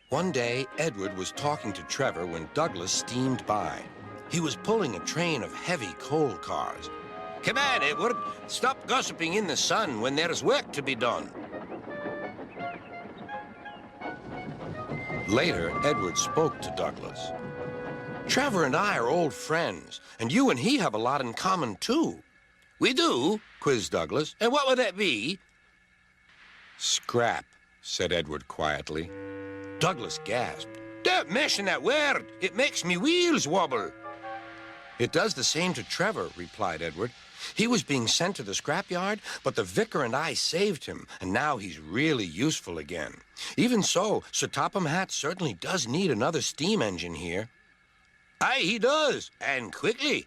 One day, Edward was talking to Trevor when Douglas steamed by. He was pulling a train of heavy coal cars. "Come on, Edward. Stop gossiping in the sun when there's work to be done." Later, Edward spoke to Douglas. "Trevor and I are old friends, and you and he have a lot in common, too." "We do?" quizzed Douglas. "And what would that be?" "Scrap," said Edward quietly. Douglas gasped. "Don't mention that word. It makes me wheels wobble." "It does the same to Trevor," replied Edward. "He was being sent to the scrapyard, but the vicar and I saved him, and now he's really useful again. Even so, Sir Topham Hatt certainly does need another steam engine here." "Aye, he does, and quickly."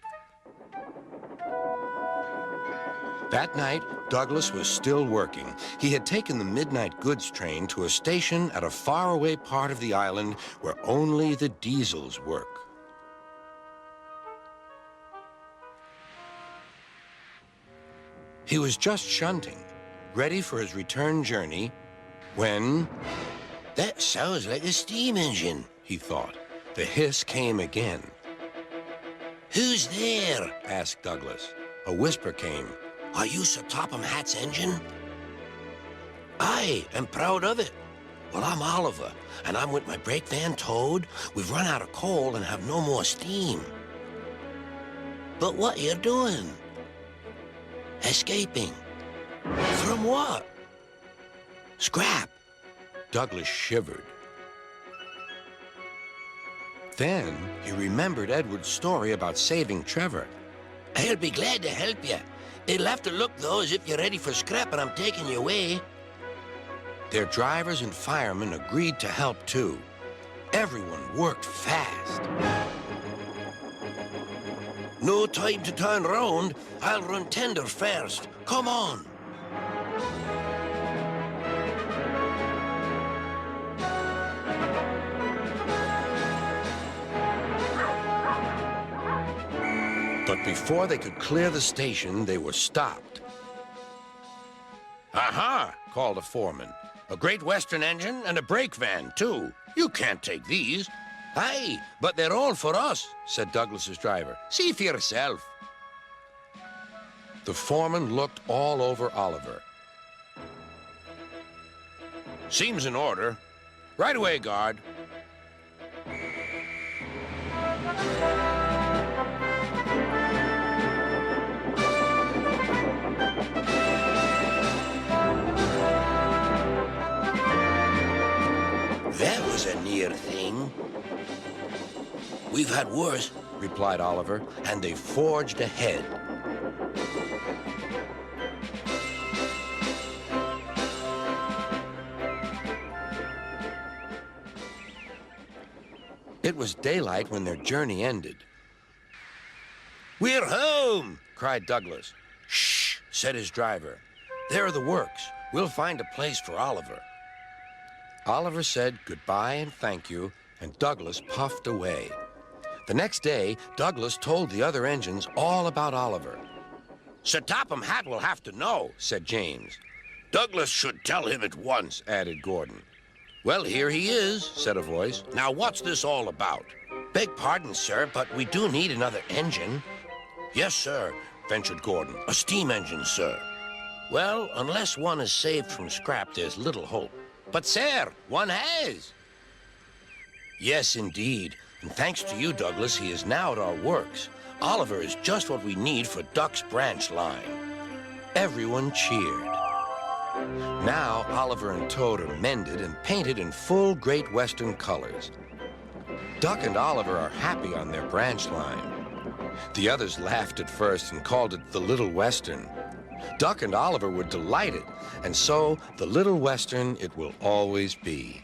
That night, Douglas was still working. He had taken the midnight goods train to a station at a faraway part of the island where only the diesels work. He was just shunting, ready for his return journey, when... "That sounds like a steam engine," he thought. The hiss came again. "Who's there?" asked Douglas. A whisper came. "Are you Sir Topham Hatt's engine?" "Aye, and proud of it. Well, I'm Oliver, and I'm with my brake van Toad. We've run out of coal and have no more steam." "But what are you doing?" "Escaping." "From what?" "Scrap." Douglas shivered. Then he remembered Edward's story about saving Trevor. "I'll be glad to help you. It'll have to look, though, as if you're ready for scrap and I'm taking you away." Their drivers and firemen agreed to help, too. Everyone worked fast. "No time to turn round. I'll run tender first. Come on." But before they could clear the station, they were stopped. "Aha!" called a foreman. "A Great Western engine and a brake van, too. You can't take these." "Aye, but they're all for us," said Douglas's driver. "See for yourself." The foreman looked all over Oliver. "Seems in order. Right away, guard." "That was a near thing." "We've had worse," replied Oliver, and they forged ahead. It was daylight when their journey ended. "We're home!" cried Douglas. "Shh!" said his driver. "There are the works. We'll find a place for Oliver." Oliver said goodbye and thank you, and Douglas puffed away. The next day, Douglas told the other engines all about Oliver. "Sir Topham Hatt will have to know," said James. "Douglas should tell him at once," added Gordon. "Well, here he is," said a voice. "Now, what's this all about?" "Beg pardon, sir, but we do need another engine." "Yes, sir," ventured Gordon. "A steam engine, sir." "Well, unless one is saved from scrap, there's little hope." "But, sir, one has." "Yes, indeed. And thanks to you, Douglas, he is now at our works. Oliver is just what we need for Duck's branch line." Everyone cheered. Now, Oliver and Toad are mended and painted in full Great Western colors. Duck and Oliver are happy on their branch line. The others laughed at first and called it the Little Western. Duck and Oliver were delighted, and so the Little Western it will always be.